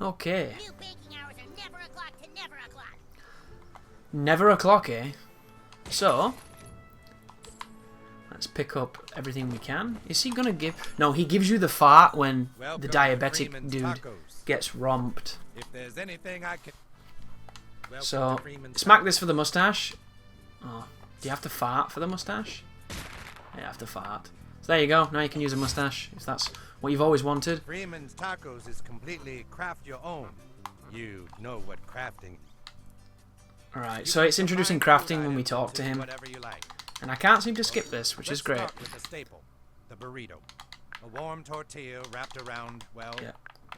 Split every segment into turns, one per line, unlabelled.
Okay.
New baking hours are never o'clock to never o'clock.
Never o'clock, eh? So, let's pick up everything we can. Is he gonna give... No, he gives you the fart when the diabetic dude gets romped.
If there's anything I can...
So, smack this for the mustache. Oh, do you have to fart for the mustache? Yeah, you have to fart. So there you go. Now you can use a mustache if that's what you've always wanted.
Freeman's Tacos is completely craft your own. You know what crafting.
Alright, so it's introducing crafting when we talk to him. And I can't seem to skip this, which is great.
With a staple, the burrito. A warm tortilla wrapped around, well,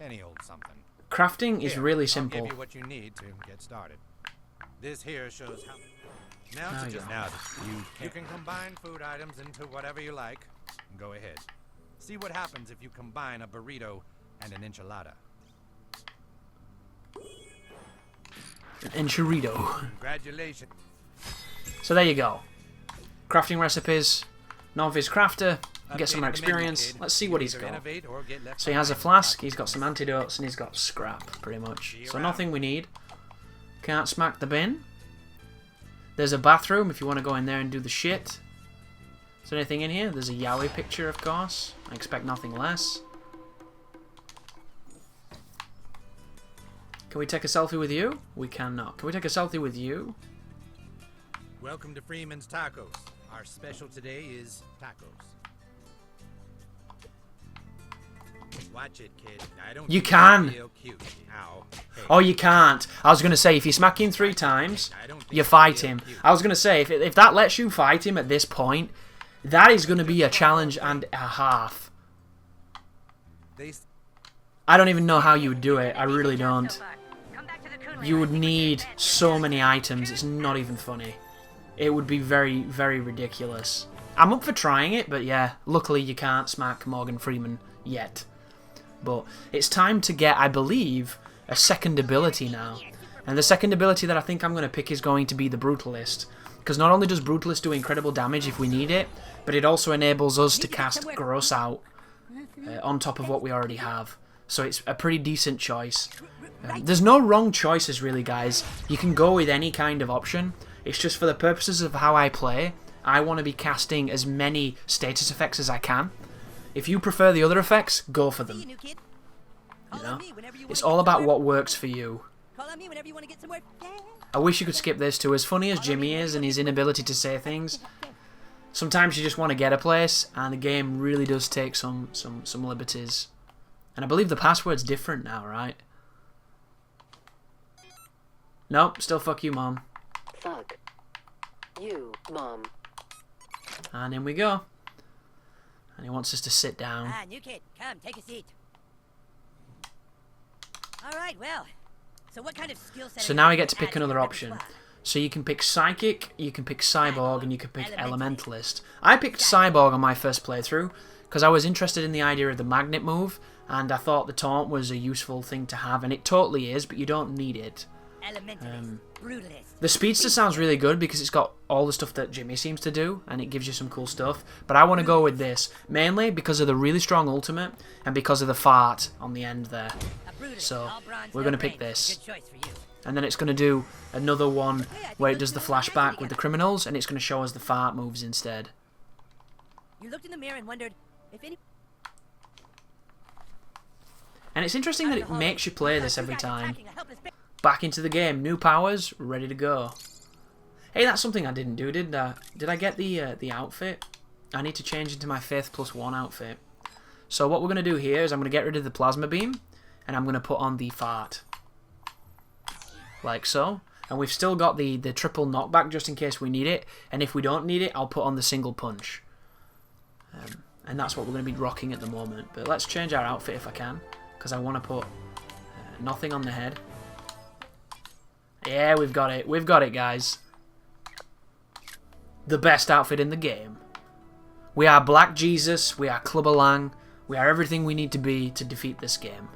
any old something.
Crafting is really simple.
I'll give you what you need to get started. This here shows how... You can combine food items into whatever you like. Go ahead. See what happens if you combine a burrito and an enchilada.
An enchilado.
Congratulations.
So there you go. Crafting recipes. Novice crafter. Get some more experience. Let's see what he's got. So he has a flask, he's got some antidotes, and he's got scrap, pretty much. So nothing we need. Can't smack the bin. There's a bathroom if you want to go in there and do the shit. Is there anything in here? There's a yaoi picture, of course. I expect nothing less. Can we take a selfie with you? We cannot. Can we take a selfie with you?
Welcome to Freeman's Tacos. Our special today is tacos. Watch it, kid. I don't
you can!
Real cute. Ow. Hey.
Oh, you can't. I was going to say, if you smack him 3 times, you fight him. I was going to say, if that lets you fight him at this point, that is going to be a challenge and a half. I don't even know how you would do it. I really don't. You would need so many items. It's not even funny. It would be very, very ridiculous. I'm up for trying it, but yeah, luckily you can't smack Morgan Freeman yet. But it's time to get, I believe, a second ability now. And the second ability that I think I'm going to pick is going to be the Brutalist. Because not only does Brutalist do incredible damage if we need it, but it also enables us to cast Gross Out on top of what we already have. So it's a pretty decent choice. There's no wrong choices really, guys. You can go with any kind of option. It's just for the purposes of how I play, I want to be casting as many status effects as I can. If you prefer the other effects, go for them. You know? It's all about what works for you. I wish you could skip this too. As funny as Jimmy is and his inability to say things, sometimes you just want to get a place, and the game really does take some liberties. And I believe the password's different now, right? Nope, still fuck you, Mom.
Fuck you, Mom.
And in we go. And he wants us to sit down.
Ah, new kid, come, take a seat. Alright, well, so what kind of skill set...
So now we get to pick another option. So you can pick Psychic, you can pick Cyborg, and you can pick Elementalist. I picked Cyborg on my first playthrough, because I was interested in the idea of the magnet move, and I thought the taunt was a useful thing to have, and it totally is, but you don't need it. The Speedster sounds really good because it's got all the stuff that Jimmy seems to do, and it gives you some cool stuff, but I want to go with this, mainly because of the really strong ultimate, and because of the fart on the end there. So, we're going to pick this. And then it's going to do another one where it does the flashback with the criminals, and it's going to show us the fart moves instead.
You looked in the mirror and wondered if any...
And it's interesting that it makes you play this every time. Back into the game, new powers, ready to go. Hey, that's something I didn't do, did I? Did I get the outfit? I need to change into my Faith +1 outfit. So what we're going to do here is I'm going to get rid of the plasma beam, and I'm going to put on the fart. Like so. And we've still got the triple knockback just in case we need it, and if we don't need it, I'll put on the single punch. And that's what we're going to be rocking at the moment. But let's change our outfit if I can, because I want to put nothing on the head. Yeah, we've got it. We've got it, guys. The best outfit in the game. We are Black Jesus. We are Clubber Lang. We are everything we need to be to defeat this game.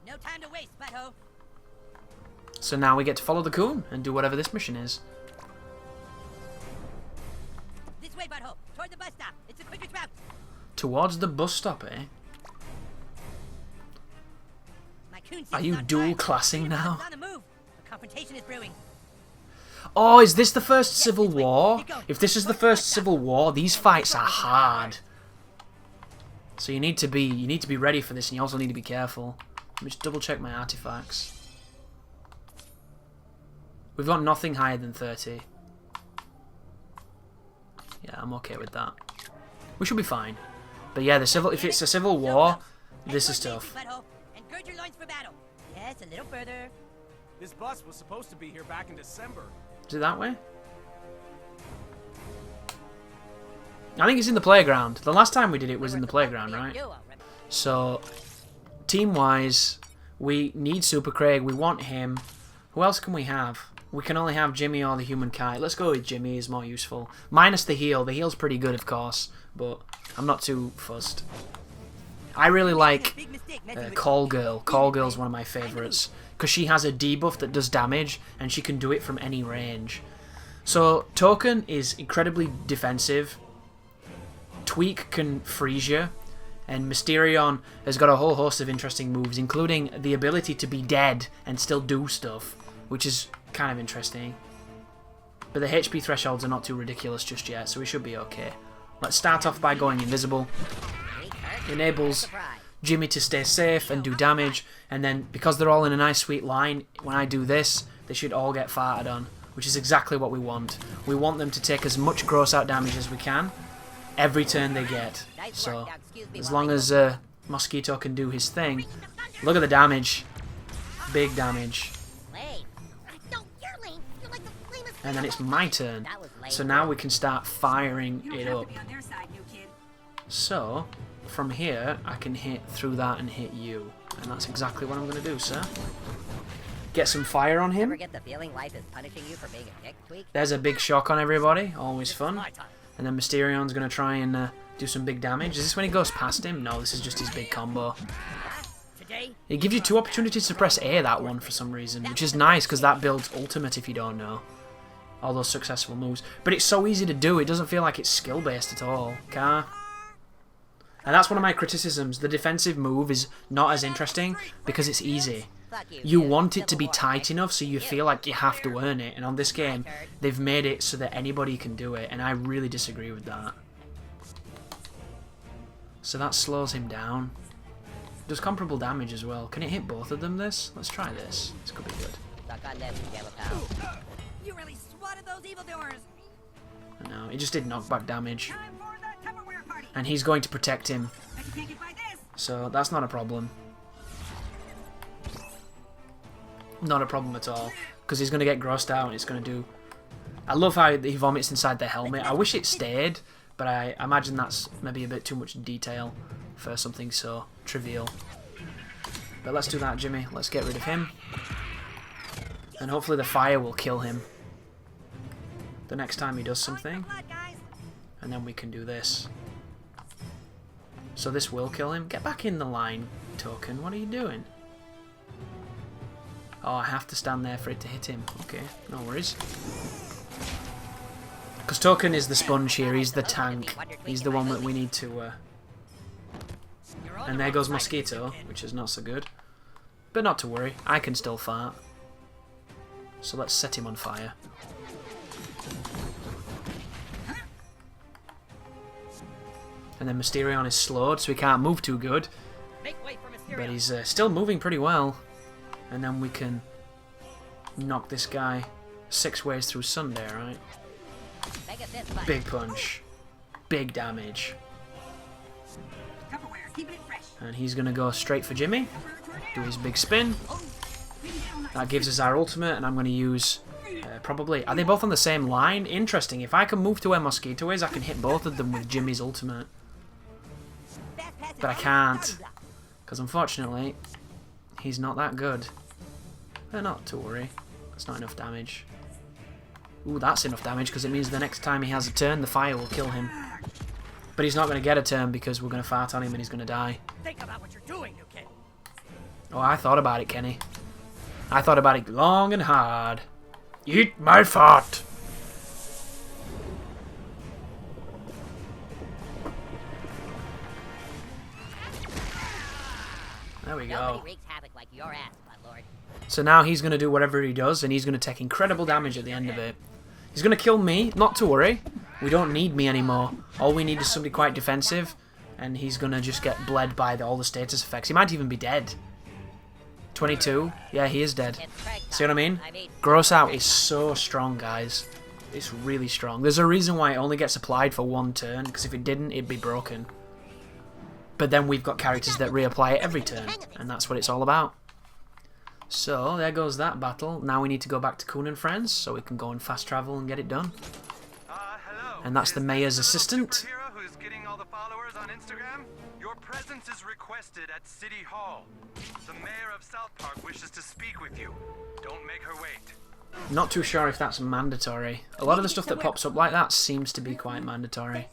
No time to waste, butthole.
So now we get to follow the coon and do whatever this mission is.
This way, butthole. Toward the bus stop. It's the quickest route.
Towards the bus stop, eh? Are you dual classing now?
On the move. A confrontation is brewing.
Oh, is this the first Civil War? If this is the first Civil War, these fights are hard. So you need to be ready for this, and you also need to be careful. Let me just double check my artifacts. We've got nothing higher than 30. Yeah, I'm okay with that. We should be fine. But yeah, if it's a Civil War, this is tough.
And gird your loins for battle. Yes, a little further.
This bus was supposed to be here back in December.
Is it that way? I think it's in the playground. The last time we did it was in the playground, right? So, team-wise, we need Super Craig. We want him. Who else can we have? We can only have Jimmy or the human kite. Let's go with Jimmy. He's more useful. Minus the heal. The heal's pretty good, of course, but I'm not too fussed. I really like Call Girl. Call Girl's one of my favourites because she has a debuff that does damage and she can do it from any range. So Token is incredibly defensive. Tweak can freeze you, and Mysterion has got a whole host of interesting moves, including the ability to be dead and still do stuff, which is kind of interesting. But the HP thresholds are not too ridiculous just yet, so we should be okay. Let's start off by going invisible. Enables Jimmy to stay safe and do damage, and then because they're all in a nice sweet line, when I do this, they should all get farted on, which is exactly what we want. We want them to take as much gross out damage as we can every turn they get. So as long as Mosquito can do his thing, look at the damage, big damage. And then it's my turn, so now we can start firing it up. So from here I can hit through that and hit you, and that's exactly what I'm going to do, sir. Get some fire on him. There's a big shock on everybody, always fun. And then Mysterion's going to try and do some big damage. Is this when he goes past him? No, this is just his big combo. It gives you 2 opportunities to press A, that one, for some reason, which is nice because that builds ultimate if you don't know. All those successful moves. But it's so easy to do, it doesn't feel like it's skill-based at all. And that's one of my criticisms. The defensive move is not as interesting because it's easy. You want it to be tight enough so you feel like you have to earn it, and on this game they've made it so that anybody can do it, and I really disagree with that. So that slows him down. Does comparable damage as well. Can it hit both of them, this? Let's try this. This could be good.
You really swatted those evildoers.
No, it just did knockback damage. And he's going to protect him. So that's not a problem. Not a problem at all, because he's going to get grossed out and it's going to do... I love how he vomits inside the helmet. I wish it stayed, but I imagine that's maybe a bit too much detail for something so trivial. But let's do that, Jimmy. Let's get rid of him. And hopefully the fire will kill him the next time he does something. And then we can do this. So this will kill him. Get back in the line, Token. What are you doing? Oh, I have to stand there for it to hit him. Okay, no worries. Because Token is the sponge here. He's the tank. He's the one that we need to... And there goes Mosquito, which is not so good. But not to worry. I can still fart. So let's set him on fire. And then Mysterion is slowed, so he can't move too good. But he's still moving pretty well. And then we can knock this guy 6 ways through Sunday, right? Big punch. Big damage. And he's going to go straight for Jimmy. Do his big spin. That gives us our ultimate, and I'm going to use... probably... Are they both on the same line? Interesting. If I can move to where Mosquito is, I can hit both of them with Jimmy's ultimate. But I can't. Because unfortunately... He's not that good. But not to worry. That's not enough damage. Ooh, that's enough damage because it means the next time he has a turn, the fire will kill him. But he's not going to get a turn because we're going to fart on him and he's going to die.
Think about what you're doing, new kid.
Oh, I thought about it, Kenny. I thought about it long and hard. Eat my fart! There There we
Nobody
go.
wreaks havoc like your ass, Buttlord.
So now he's going to do whatever he does, and he's going to take incredible damage at the end of it. He's going to kill me, not to worry. We don't need me anymore. All we need is somebody quite defensive, and he's going to just get bled by all the status effects. He might even be dead. 22. Yeah, he is dead. See what I mean? Gross Out is so strong, guys. It's really strong. There's a reason why it only gets applied for one turn, because if it didn't, it'd be broken. But then we've got characters that reapply it every turn, and that's what it's all about. So, there goes that battle. Now we need to go back to Coon and Friends, so we can go and fast travel and get it done.
Hello.
And that's the mayor's assistant.
Superhero who's getting all the followers on Instagram? Your presence is requested at City Hall. The mayor of South Park wishes to speak with you. Don't make her wait.
Not too sure if that's mandatory. A lot of the stuff that pops up like that seems to be quite mandatory.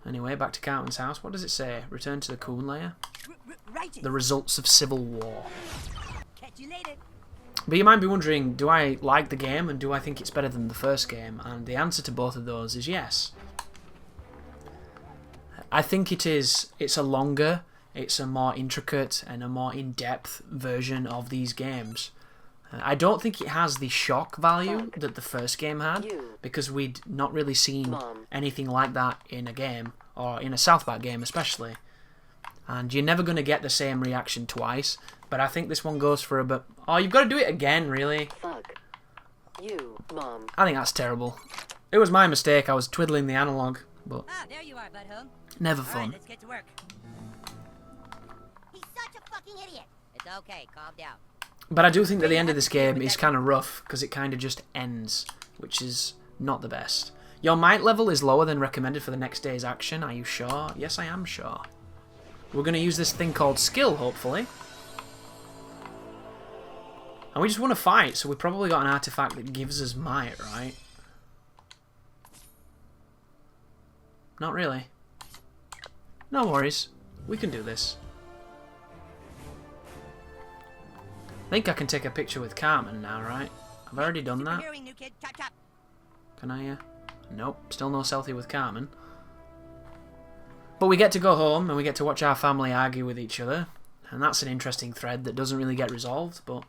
Anyway, back to Cartman's house. What does it say? Return to the Coon layer? The results of civil war.
Catch you later.
But you might be wondering, do I like the game and do I think it's better than the first game? And the answer to both of those is yes. I think it is. It's a longer, it's a more intricate and a more in-depth version of these games. I don't think it has the shock value that the first game had, because we'd not really seen anything like that in a game, or in a South Park game especially. And you're never going to get the same reaction twice, but I think this one goes for a bit... Oh, you've got to do it again, really?
Fuck. You, Mom.
I think that's terrible. It was my mistake, I was twiddling the analog, but
Ah, there you are, Butthole.
never
All right,
fun.
let's get to work. He's such a fucking idiot. It's okay, calm down.
But I do think that the end of this game is kind of rough, because it kind of just ends, which is not the best. Your might level is lower than recommended for the next day's action, are you sure? Yes, I am sure. We're going to use this thing called skill, hopefully. And we just want to fight, so we probably got an artifact that gives us might, right? Not really. No worries. We can do this. I think I can take a picture with Cartman now, right? I've already done that.
Superheroing, new kid. Chop, chop.
Can I? Nope. Still no selfie with Cartman. But we get to go home and we get to watch our family argue with each other. And that's an interesting thread that doesn't really get resolved, but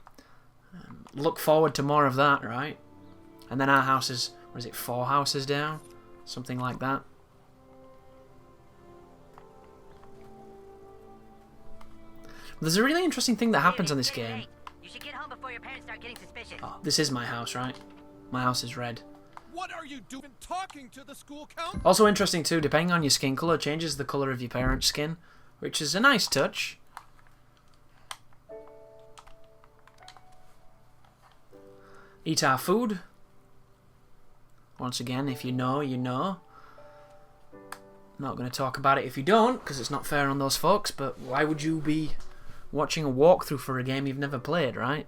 look forward to more of that, right? And then our house is, what is it, 4 houses down? Something like that. There's a really interesting thing that happens on this game.
You should get home before your parents start getting suspicious.
Oh, this is my house, right? My house is red.
What are you doing talking to the school council?
Also interesting too, depending on your skin colour, changes the colour of your parents' skin, which is a nice touch. Eat our food. Once again, if you know, you know. Not going to talk about it if you don't, because it's not fair on those folks, but why would you be watching a walkthrough for a game you've never played, right?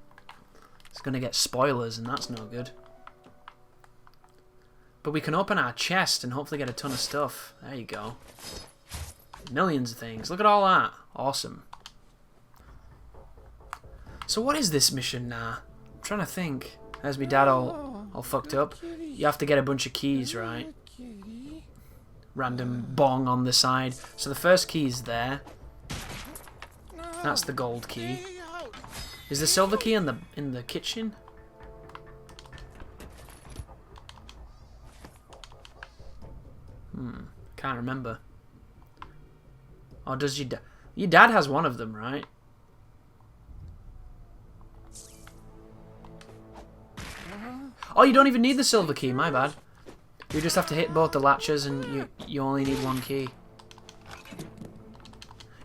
It's going to get spoilers, and that's no good. But we can open our chest and hopefully get a ton of stuff. There you go. Millions of things. Look at all that. Awesome. So what is this mission now? I'm trying to think. There's me dad all fucked up. You have to get a bunch of keys, right? Random bong on the side. So the first key is there. That's the gold key. Is the silver key in the kitchen? Can't remember. Or does your dad? Your dad has one of them, right? Oh, you don't even need the silver key. My bad. You just have to hit both the latches, and you only need one key.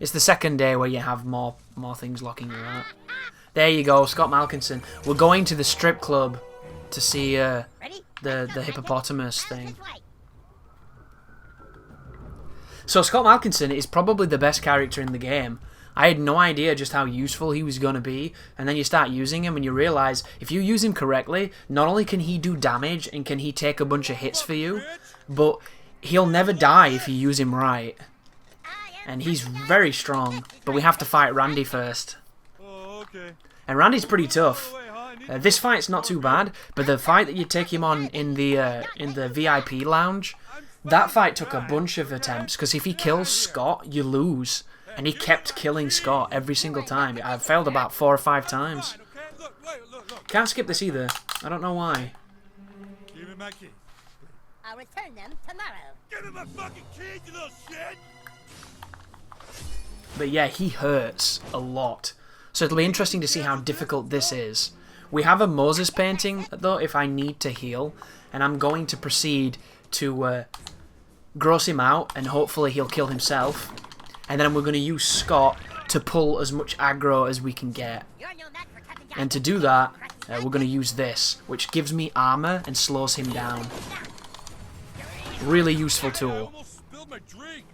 It's the second day where you have more things locking you out. There you go, Scott Malkinson. We're going to the strip club to see the hippopotamus thing. So Scott Malkinson is probably the best character in the game. I had no idea just how useful he was going to be, and then you start using him and you realise if you use him correctly, not only can he do damage and can he take a bunch of hits for you, but he'll never die if you use him right. And he's very strong, but we have to fight Randy first. And Randy's pretty tough. This fight's not too bad, but the fight that you take him on in the VIP lounge, that fight took a bunch of attempts, because if he kills Scott, you lose. And he kept killing Scott every single time. I failed about 4 or 5 times.
Okay? Look.
Can't skip this either. I don't know why.
Give me my keys.
I'll return them tomorrow.
Give me my fucking keys, you little shit!
But yeah, he hurts a lot. So it'll be interesting to see how difficult this is. We have a Moses painting, though, if I need to heal. And I'm going to proceed to gross him out, and hopefully he'll kill himself. And then we're going to use Scott to pull as much aggro as we can get.
You're no match for cutting down.
And to do that, we're going to use this, which gives me armor and slows him down. Really useful
I
tool.
almost spilled my drink.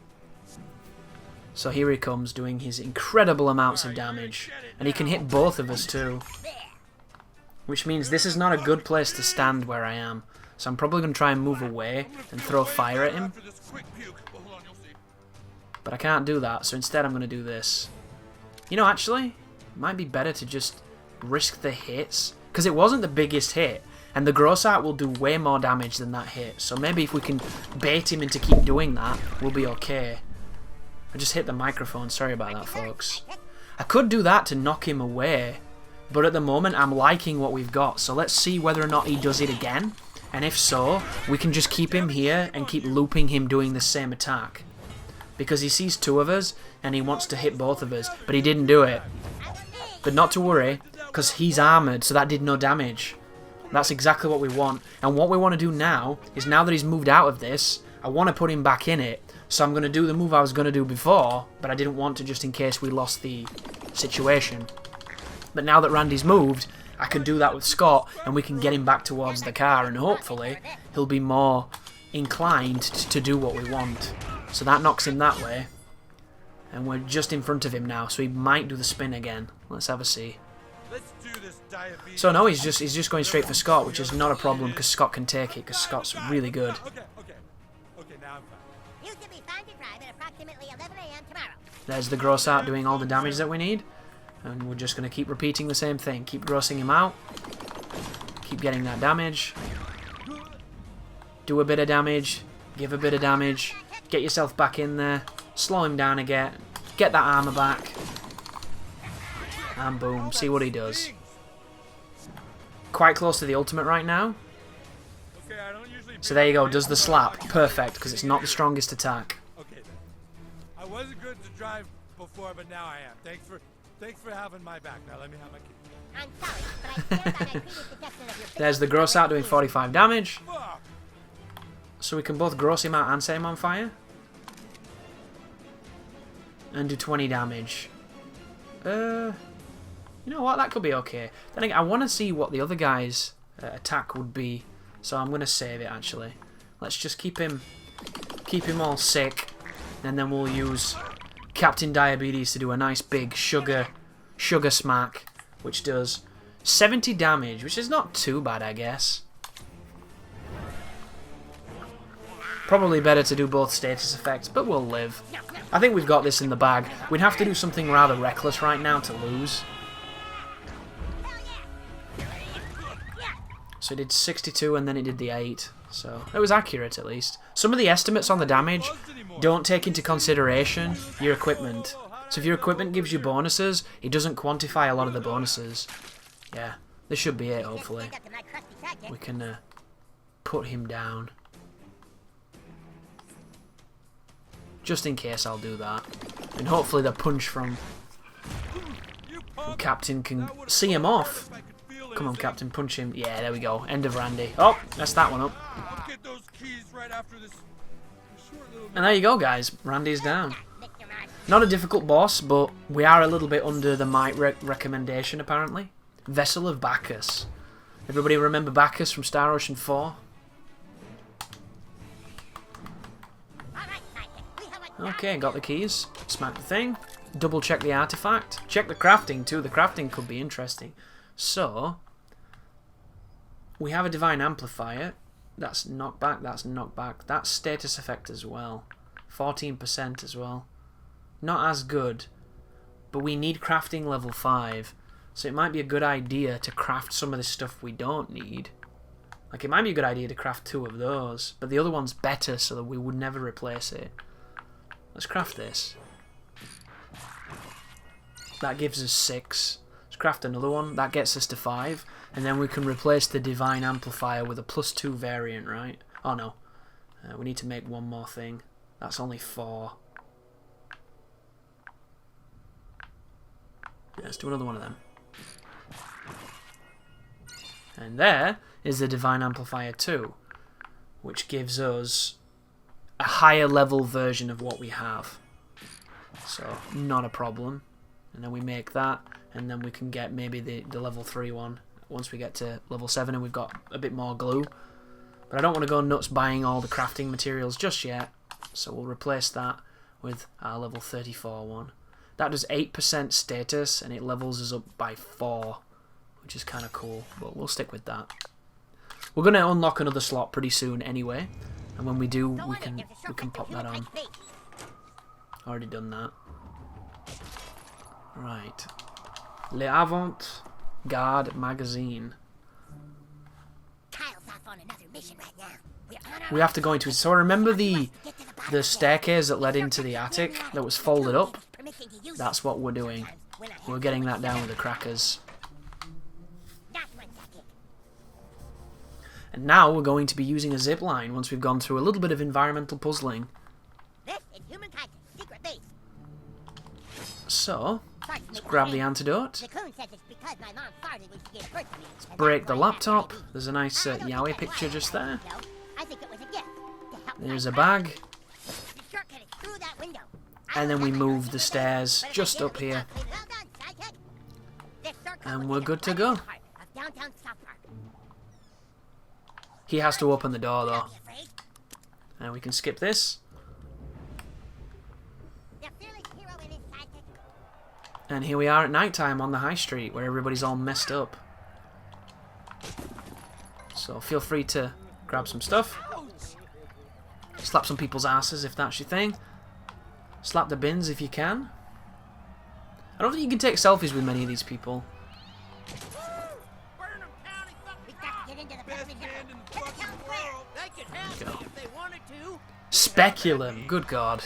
So here he comes, doing his incredible amounts of damage. And he can hit both of us too. Which means this is not a good place to stand where I am. So I'm probably going to try and move away and throw fire at him.
After this quick puke. Well, hold on, you'll see.
But I can't do that, so instead I'm going to do this. You know, actually, it might be better to just risk the hits. Because it wasn't the biggest hit. And the gross art will do way more damage than that hit. So maybe if we can bait him into keep doing that, we'll be okay. I just hit the microphone, sorry about that, folks. I could do that to knock him away. But at the moment, I'm liking what we've got. So let's see whether or not he does it again. And if so, we can just keep him here and keep looping him doing the same attack. Because he sees 2 of us, and he wants to hit both of us. But he didn't do it. But not to worry, because he's armoured, so that did no damage. That's exactly what we want. And what we want to do now, is now that he's moved out of this, I want to put him back in it. So I'm going to do the move I was going to do before, but I didn't want to just in case we lost the situation. But now that Randy's moved, I can do that with Scott, and we can get him back towards the car, and hopefully he'll be more inclined to do what we want. So that knocks him that way. And we're just in front of him now, so he might do the spin again. Let's have a see.
Let's do this, diabetes.
So no, he's just going straight for Scott, which is not a problem because Scott can take it, because Scott's really good.
Okay, now I'm fine.
You should be fine to drive at approximately 11 a.m. tomorrow.
There's the gross out doing all the damage that we need. And we're just going to keep repeating the same thing. Keep grossing him out. Keep getting that damage. Do a bit of damage. Give a bit of damage. Get yourself back in there. Slow him down again. Get that armor back. And boom. See what he does. Quite close to the ultimate right now.
Okay, I don't usually.
So there you go. Does the slap. Perfect, because it's not the strongest attack.
Okay, then. I wasn't good to drive before, but now I am. Thanks for having my back. Now let me have my key.
I'm sorry, but I stand by my previous suggestion of your
There's the gross out doing 45 damage.
Fuck.
So we can both gross him out and set him on fire. And do 20 damage. You know what? That could be okay. Then again, I want to see what the other guy's attack would be. So I'm going to save it, actually. Let's just keep him all sick. And then we'll use Captain Diabetes to do a nice big sugar smack. Which does 70 damage, which is not too bad, I guess. Probably better to do both status effects, but we'll live. I think we've got this in the bag. We'd have to do something rather reckless right now to lose. So it did 62 and then it did the 8. So it was accurate at least. Some of the estimates on the damage don't take into consideration your equipment. So if your equipment gives you bonuses, it doesn't quantify a lot of the bonuses. Yeah, this should be it, hopefully. We can put him down. Just in case I'll do that. And hopefully the punch from Captain can see him off. Come on, Captain, punch him. Yeah, there we go. End of Randy. Oh, that's that one up.
I'll get those keys right after this short little.
And there you go, guys. Randy's down. Not a difficult boss, but we are a little bit under the might recommendation, apparently. Vessel of Bacchus. Everybody remember Bacchus from Star Ocean 4? Okay, got the keys. Smack the thing. Double check the artifact. Check the crafting too. The crafting could be interesting. So, we have a Divine Amplifier. That's knockback, that's knockback. That's status effect as well. 14% as well. Not as good. But we need crafting level 5. So it might be a good idea to craft some of the stuff we don't need. Like, it might be a good idea to craft 2 of those. But the other one's better, so that we would never replace it. Let's craft this. That gives us 6. Let's craft another one. That gets us to 5. And then we can replace the Divine Amplifier with a +2 variant, right? Oh no. We need to make one more thing. That's only 4. Yeah, let's do another one of them. And there is the Divine Amplifier 2, which gives us a higher level version of what we have. So, not a problem. And then we make that, and then we can get maybe the level 3 one once we get to level 7 and we've got a bit more glue. But I don't want to go nuts buying all the crafting materials just yet, so we'll replace that with our level 34 one. That does 8% status, and it levels us up by 4, which is kind of cool, but we'll stick with that. We're going to unlock another slot pretty soon anyway, and when we do, we can pop that on. Already done that. Right. Le Avant-Garde Magazine. We have to go into it. So I remember the staircase that led into the attic that was folded up. That's what we're doing. We're getting that down with the crackers. And now we're going to be using a zip line once we've gone through a little bit of environmental puzzling. So, let's grab the antidote. Let's break the laptop. There's a nice yaoi picture just there. There's a bag. And then we move the stairs just up here. And we're good to go. He has to open the door though. And we can skip this. And here we are at night time on the high street where everybody's all messed up. So feel free to grab some stuff. Slap some people's asses if that's your thing. Slap the bins if you can. I don't think you can take selfies with many of these people. Speculum, good god.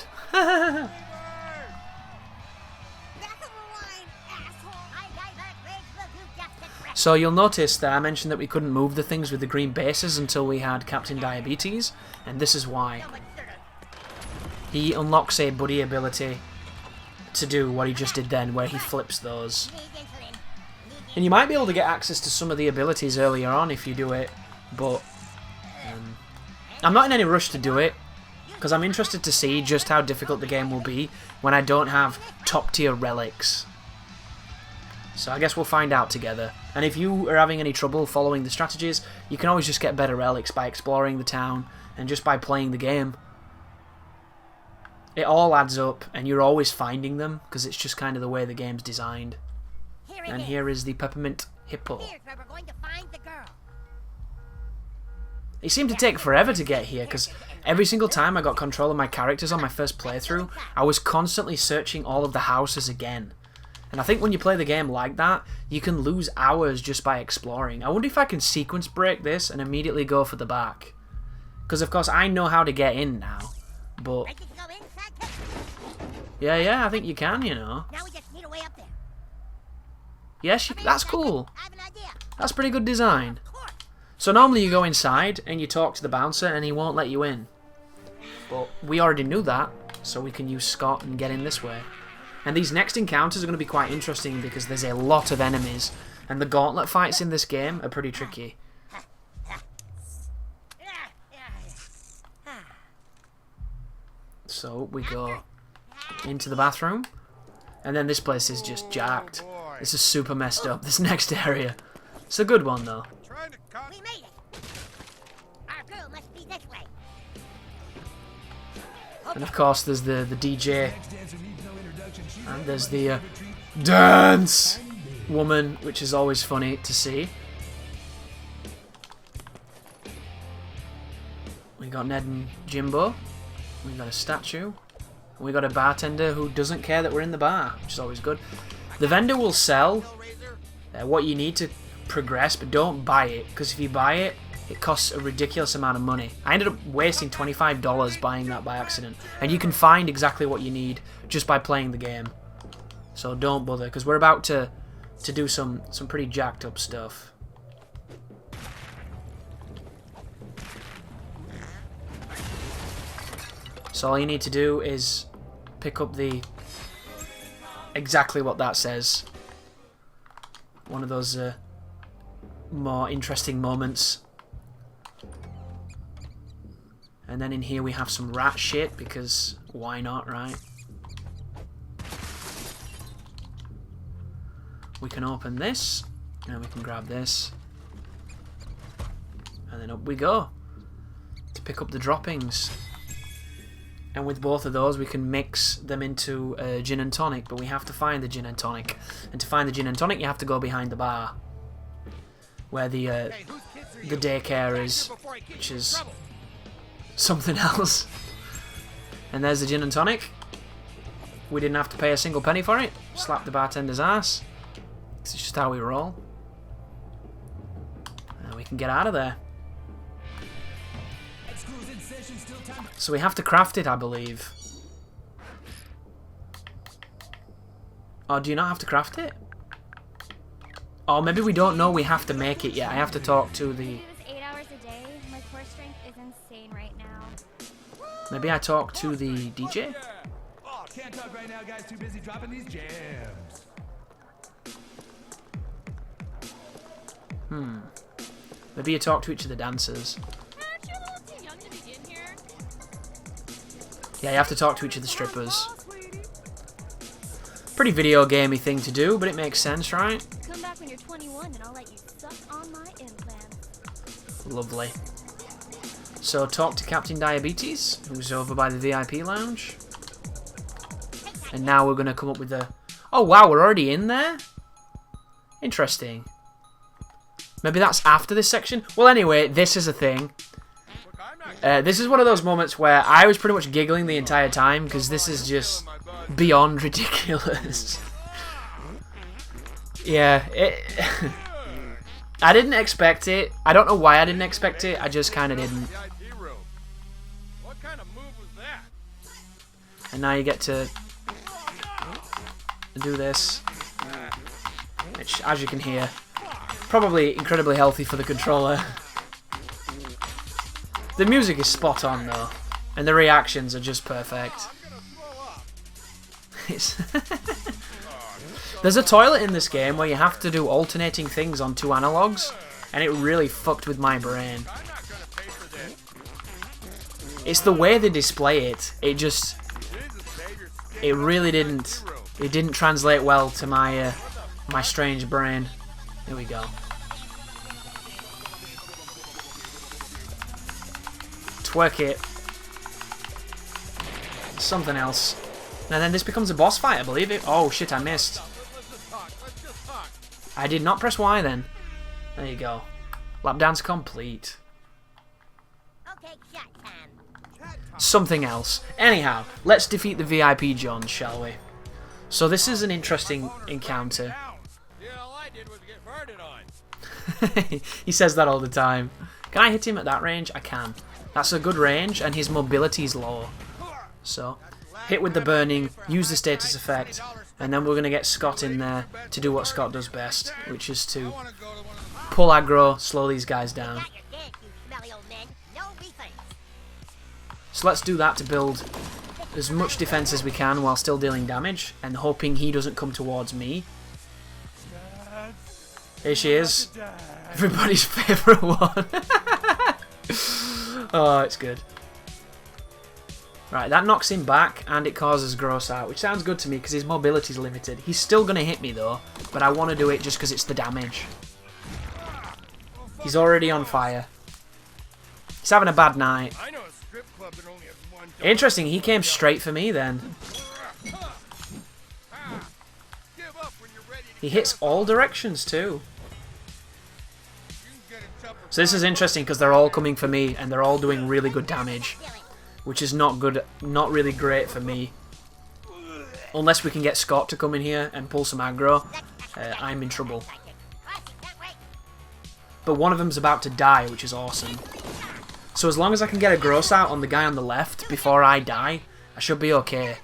So you'll notice that I mentioned that we couldn't move the things with the green bases until we had Captain Diabetes, and this is why. He unlocks a buddy ability to do what he just did then, where he flips those. And you might be able to get access to some of the abilities earlier on if you do it, but I'm not in any rush to do it, because I'm interested to see just how difficult the game will be when I don't have top tier relics. So I guess we'll find out together. And if you are having any trouble following the strategies, you can always just get better relics by exploring the town and just by playing the game. It all adds up, and you're always finding them, because it's just kind of the way the game's designed. And here is the Peppermint hippo.
Here's where we're going to find the girl.
It seemed to take forever to get here, because every single time I got control of my characters on my first playthrough, I was constantly searching all of the houses again. And I think when you play the game like that, you can lose hours just by exploring. I wonder if I can sequence break this and immediately go for the back. Because of course I know how to get in now. But yeah, I think you can, you know.
Now we just need a way up there.
Yes, that's cool. That's pretty good design. So normally you go inside and you talk to the bouncer and he won't let you in. But we already knew that, so we can use Scott and get in this way. And these next encounters are going to be quite interesting because there's a lot of enemies. And the Gauntlet fights in this game are pretty tricky. So we go into the bathroom. And then this place is just jacked. This is super messed up, this next area. It's a good one though.
We made it. Our girl must be this way.
And of course there's the DJ. And there's the dance woman, which is always funny to see. We got Ned and Jimbo. We got a statue. We got a bartender who doesn't care that we're in the bar, which is always good. The vendor will sell what you need to progress, but don't buy it, because if you buy it, it costs a ridiculous amount of money. I ended up wasting $25 buying that by accident, and you can find exactly what you need just by playing the game. So don't bother, because we're about to do some pretty jacked up stuff. So all you need to do is pick up the... exactly what that says. One of those more interesting moments. And then in here we have some rat shit, because why not, right? We can open this, and we can grab this. And then up we go to pick up the droppings. And with both of those we can mix them into a gin and tonic, but we have to find the gin and tonic. And to find the gin and tonic you have to go behind the bar, where the daycare is, which is something else. And there's the gin and tonic. We didn't have to pay a single penny for it. Slap the bartender's ass. It's just how we roll. And we can get out of there. So we have to craft it, I believe. Oh, do you not have to craft it? Oh, maybe we don't know we have to make it yet. I have to talk to the...
8 hours a day. My core strength is insane right now.
Maybe I talk to the DJ?
Oh, can't talk right now, guys. Too busy dropping these jams.
Maybe you talk to each of the dancers.
Aren't you a little too young to begin here?
Yeah, you have to talk to each of the strippers. Pretty video gamey thing to do, but it makes sense, right?
Come back when you're 21 and I'll let you suck on my implants.
Lovely. So talk to Captain Diabetes, who's over by the VIP lounge. And now we're going to come up with the... Oh wow, we're already in there? Interesting. Maybe that's after this section? Well anyway, this is a thing. This is one of those moments where I was pretty much giggling the entire time, because this is just beyond ridiculous. Yeah, I didn't expect it. I don't know why I didn't expect it, I just kind of didn't.
What kind of move was that?
And now you get to do this, which, as you can hear, probably incredibly healthy for the controller. The music is spot on though, and the reactions are just perfect. There's a toilet in this game where you have to do alternating things on 2 analogs, and it really fucked with my brain. It's the way they display it. It really didn't. It didn't translate well to my my strange brain. Here we go. Twerk it. Something else. And then this becomes a boss fight, I believe it. Oh shit, I missed. I did not press Y then. There you go. Lap dance complete.
Okay, shot time.
Something else. Anyhow, let's defeat the VIP John, shall we? So this is an interesting encounter.
Yeah, all I did was get farted on.
He says that all the time. Can I hit him at that range? I can. That's a good range, and his mobility is low. So, hit with the burning, use the status effect, and then we're going to get Scott in there to do what Scott does best, which is to pull aggro, slow these guys down.
Got your dead, you smelly old men. No refunds.
So let's do that to build as much defense as we can while still dealing damage, and hoping he doesn't come towards me. Here she is. Everybody's favourite one. Oh, it's good. Right, that knocks him back, and it causes gross out, which sounds good to me because his mobility's limited. He's still going to hit me though, but I want to do it just because it's the damage. He's already on fire. He's having a bad night.
I know a strip club that only has one door.
Interesting, he came straight for me then.
Give up when you're ready to
He hits all directions too.
get in trouble.
So this is interesting because they're all coming for me, and they're all doing really good damage, which is not good, not really great for me. Unless we can get Scott to come in here and pull some aggro, I'm in trouble. But one of them's about to die, which is awesome. So as long as I can get a gross out on the guy on the left before I die, I should be okay.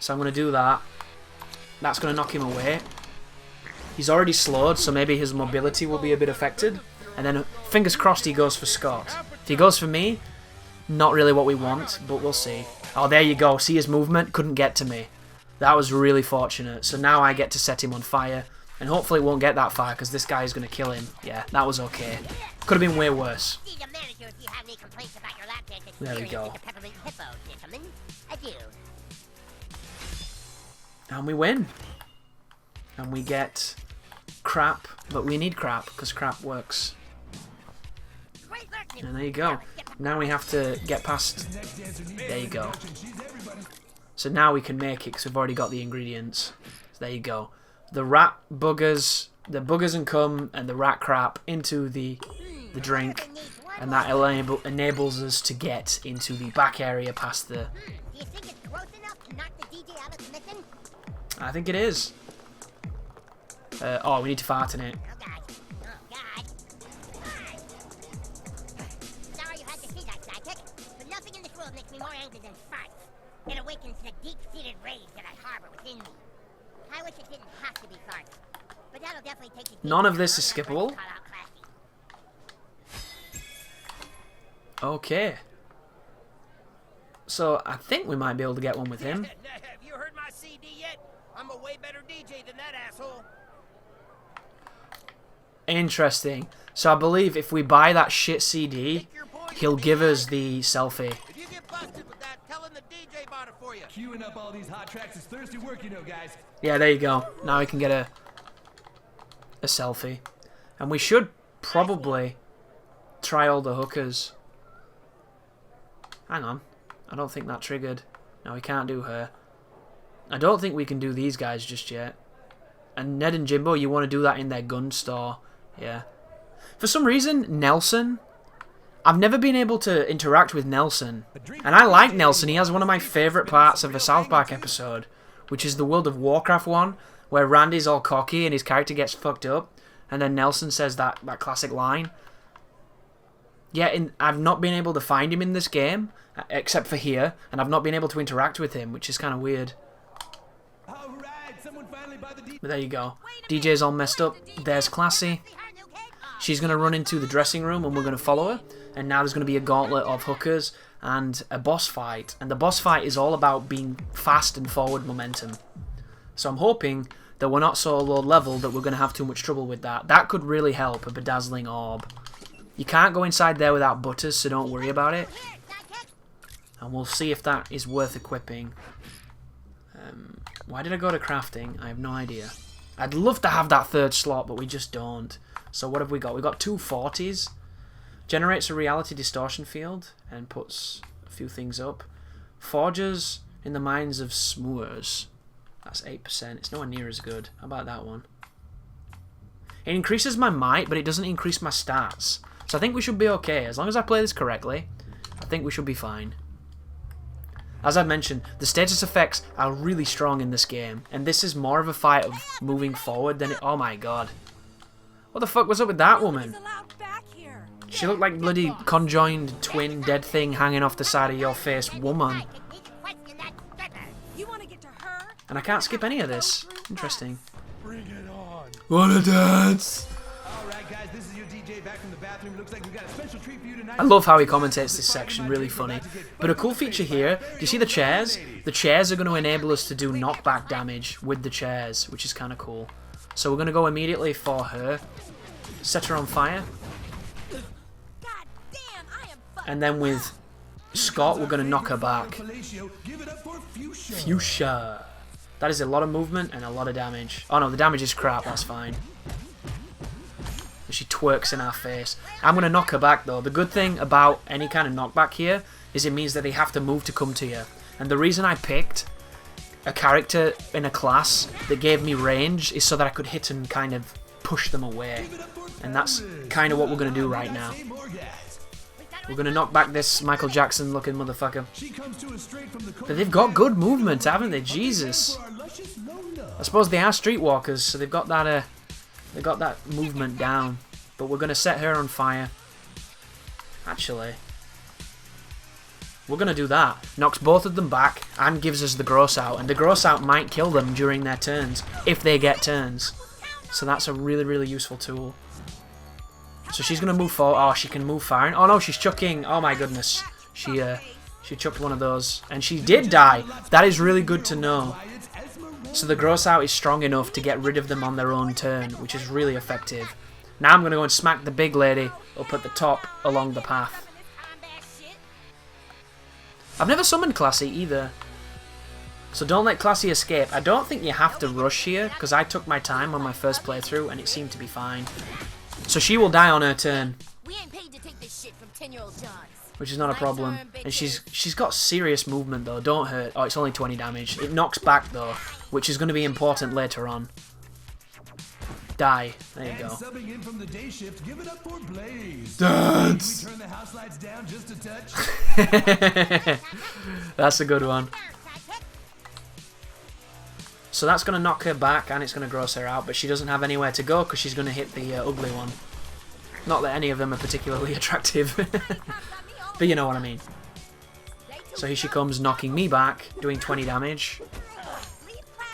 So I'm going to do that. That's going to knock him away. He's already slowed, so maybe his mobility will be a bit affected. And then, fingers crossed, he goes for Scott. If he goes for me, not really what we want, but we'll see. Oh, there you go. See his movement? Couldn't get to me. That was really fortunate. So now I get to set him on fire. And hopefully it won't get that far, because this guy is going to kill him. Yeah, that was okay. Could have been way worse.
See the manager if you have any complaints about your lap dance
There we
experience
go.
with the Peppermint hippo, gentlemen. Adieu.
And we win. And we get crap, but we need crap, because crap works.
Great work,
And there you go. Now we have to get past... There you go. So now we can make it, because we've already got the ingredients. So there you go. The rat buggers, the buggers and cum, and the rat crap into the drink. And that enables us to get into the back area past the...
Do you think it's gross enough to knock the DJ out of commission?
I think it is. Oh, we need to fart in it.
Oh, God. Oh, God. Sorry you had to see that, sidekick. But nothing in this world makes me more angry than farts. It awakens the deep-seated rage that I harbor within me. I wish it didn't have to be farts. But that'll definitely take you...
None of this is skippable. Okay. So, I think we might be able to get one with him.
Have you heard my CD yet? I'm a way better DJ than that asshole.
Interesting. So I believe if we buy that shit CD, he'll give us the selfie.
If you get busted with that, tell him the DJ bought it for you.
Queuing up all these hot tracks is thirsty work, you know, guys.
Yeah, there you go. Now we can get a selfie. And we should probably try all the hookers. Hang on. I don't think that triggered. No, we can't do her. I don't think we can do these guys just yet. And Ned and Jimbo, you want to do that in their gun store. Yeah. For some reason, Nelson... I've never been able to interact with Nelson. And I like Nelson. He has one of my favourite parts of a South Park episode, which is the World of Warcraft one, where Randy's all cocky and his character gets fucked up. And then Nelson says that classic line. Yeah, I've not been able to find him in this game, except for here, and I've not been able to interact with him, which is kind of weird. But there you go. DJ's all messed up. There's Classy. She's going to run into the dressing room and we're going to follow her. And now there's going to be a gauntlet of hookers and a boss fight. And the boss fight is all about being fast and forward momentum. So I'm hoping that we're not so low level that we're going to have too much trouble with that. That could really help, a bedazzling orb. You can't go inside there without butters, so don't worry about it. And we'll see if that is worth equipping. Why did I go to crafting? I have no idea. I'd love to have that third slot, but we just don't. So what have we got? We've got 2 40s. Generates a reality distortion field and puts a few things up. Forges in the minds of Smoors. That's 8%. It's nowhere near as good. How about that one? It increases my might, but it doesn't increase my stats. So I think we should be okay. As long as I play this correctly, I think we should be fine. As I mentioned, the status effects are really strong in this game, and this is more of a fight of moving forward than it... Oh my god. What the fuck was up with that woman? She looked like bloody conjoined twin dead thing hanging off the side of your face woman. And I can't skip any of this. Interesting.
Bring it on.
Wanna dance?
Alright guys, this is your DJ back from the bathroom. Looks like we've got a special treat for you tonight.
I love how he commentates this section, really funny. But a cool feature here, do you see the chairs? The chairs are going to enable us to do knockback damage with the chairs, which is kind of cool. So we're going to go immediately for her. Set her on fire. And then with Scott, we're going to knock her back. Fuchsia. That is a lot of movement and a lot of damage. Oh no, the damage is crap, that's fine. She twerks in our face. I'm going to knock her back though. The good thing about any kind of knockback here is it means that they have to move to come to you. And the reason I picked a character in a class that gave me range is so that I could hit and kind of push them away. And that's kind of what we're going to do right now. We're going to knock back this Michael Jackson looking motherfucker. But they've got good movement, haven't they? Jesus. I suppose they are streetwalkers, so they've got that movement down. But we're going to set her on fire. Actually. We're going to do that. Knocks both of them back and gives us the gross out. And the gross out might kill them during their turns, if they get turns. So that's a really, really useful tool. So she's going to move forward. Oh, she can move firing. Oh no, she's chucking. Oh my goodness. She chucked one of those. And she did die. That is really good to know. So the gross out is strong enough to get rid of them on their own turn, which is really effective. Now I'm going to go and smack the big lady up at the top along the path. I've never summoned Classy either. So don't let Classy escape. I don't think you have to rush here, because I took my time on my first playthrough and it seemed to be fine. So she will die on her turn,
We ain't paid to take this shit from 10-year-old Johns.
which is not a problem. And she's got serious movement though. Don't hurt. Oh, it's only 20 damage. It knocks back though, which is going to be important later on. Die. There you go.
Subbing in from the day shift, give it up for Blaze.
Dance.
We turn the house lights down just a touch.
That's a good one. So that's going to knock her back and it's going to gross her out, but she doesn't have anywhere to go because she's going to hit the ugly one. Not that any of them are particularly attractive, but you know what I mean. So here she comes, knocking me back, doing 20 damage,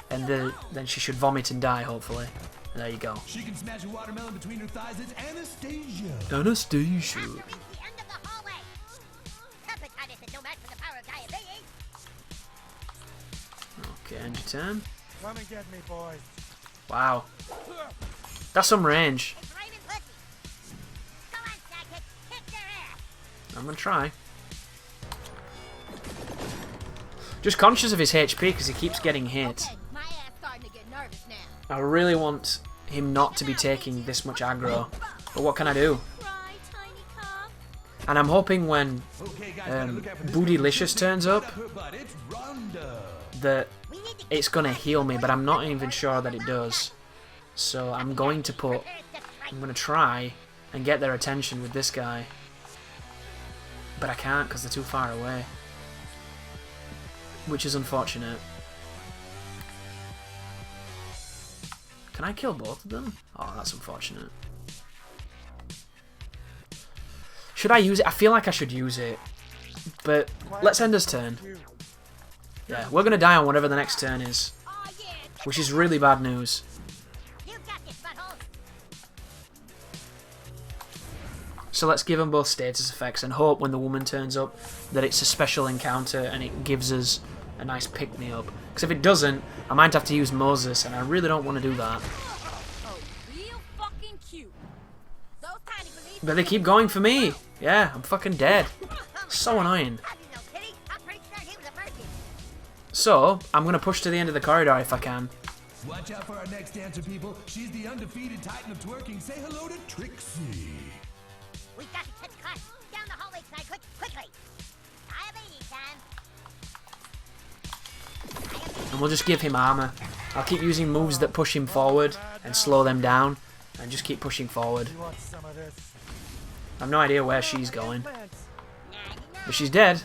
and then she should vomit and die, hopefully. And there you go.
She can smash a watermelon between her thighs. It's Anastasia.
Anastasia. Okay, end your turn.
Come and get me, boys.
Wow. That's some range. I'm gonna try. Just conscious of his HP because he keeps getting hit.
My ass starting to get nervous now.
I really want him not to be taking this much aggro. But what can I do?
Cry, tiny cub.
And I'm hoping when
Okay, guys, gotta look out for this
Bootylicious turns up
but it's Rhonda.
that it's gonna heal me, but I'm not even sure that it does. So I'm going to try and get their attention with this guy. But I can't because they're too far away. Which is unfortunate. Can I kill both of them? Oh, that's unfortunate. Should I use it? I feel like I should use it. But let's end his turn. Yeah, we're going to die on whatever the next turn is. Which is really bad news. So let's give them both status effects and hope when the woman turns up that it's a special encounter and it gives us a nice pick-me-up. Because if it doesn't, I might have to use Moses and I really don't want to do that.
Oh, real fucking cute. Those tiny police.
But they keep going for me. Yeah, I'm fucking dead. So annoying. So, I'm going to push to the end of the corridor if I can.
Watch out for our next dancer, people. She's the undefeated titan of twerking. Say hello to Trixie.
We've got to catch cars down the hallway tonight, quickly. Diabetes time.
And we'll just give him armor. I'll keep using moves that push him forward and slow them down. And just keep pushing forward.
You want some of this?
I have no idea where she's going. But she's dead.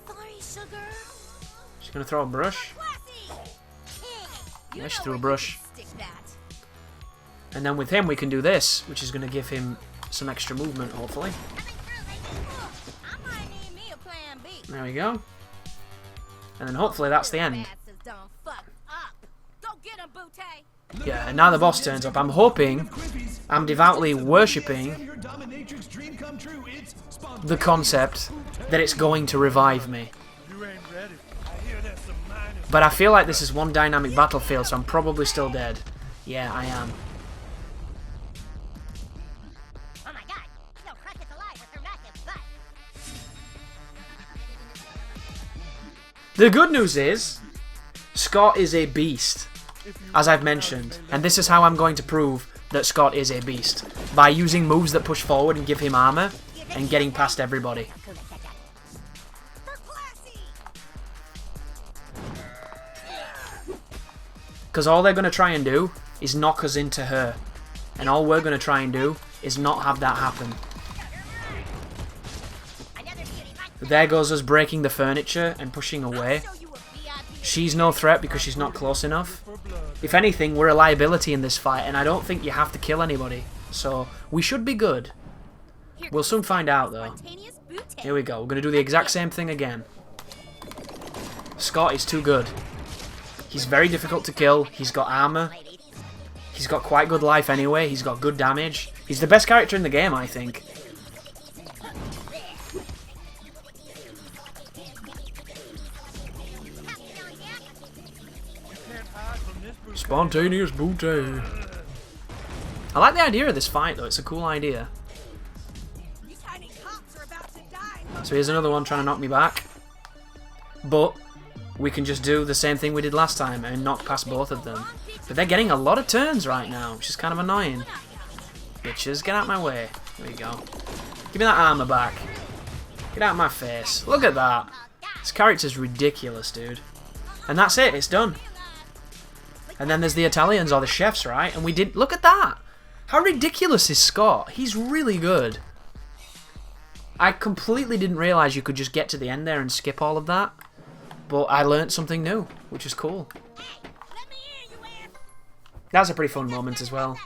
Sorry, sugar.
She's going to throw a brush. Yeah, she threw a brush.
Stick that.
And then with him we can do this, which is going to give him some extra movement, hopefully.
I might need me a plan B.
There we go. And then hopefully that's the end.
Bastards done fucked up. Go get 'em, Bootay.
Yeah, and now the boss turns up. I'm hoping, I'm devoutly worshipping the concept that it's going to revive me.
You ain't ready. I hear there's some miners.
But I feel like this is one dynamic battlefield, so I'm probably still dead. Yeah, I am.
Oh my god, no Crutch is alive with her massive butt.
The good news is, Scott is a beast, as I've mentioned, and this is how I'm going to prove that Scott is a beast, by using moves that push forward and give him armor, and getting past everybody. Because all they're going to try and do is knock us into her, and all we're going to try and do is not have that happen. There goes us breaking the furniture and pushing away. She's no threat because she's not close enough. If anything, we're a liability in this fight, and I don't think you have to kill anybody. So, we should be good. We'll soon find out, though.
Spontaneous
Here we go. We're going to do the exact same thing again. Scott is too good. He's very difficult to kill. He's got armor. He's got quite good life anyway. He's got good damage. He's the best character in the game, I think. Spontaneous booty. I like the idea of this fight, though. It's a cool idea. So here's another one trying to knock me back. But we can just do the same thing we did last time and knock past both of them. But they're getting a lot of turns right now, which is kind of annoying. Bitches, get out my way. There we go. Give me that armor back. Get out of my face. Look at that. This character's ridiculous, dude. And that's it. It's done. And then there's the Italians or the chefs, right? And we did... Look at that. How ridiculous is Scott? He's really good. I completely didn't realise you could just get to the end there and skip all of that. But I learnt something new, which is cool. That's a pretty fun moment as well.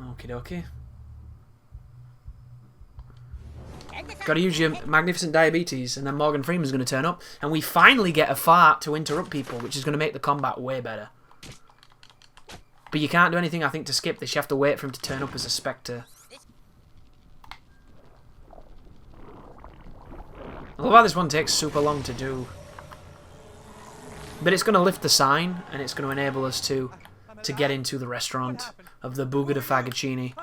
Okie dokie. Gotta use your magnificent diabetes, and then Morgan Freeman's gonna turn up, and we finally get a fart to interrupt people, which is gonna make the combat way better. But you can't do anything, I think, to skip this. You have to wait for him to turn up as a spectre. I love how this one takes super long to do. But it's going to lift the sign, and it's going to enable us to get into the restaurant of the Buga de Fagocini.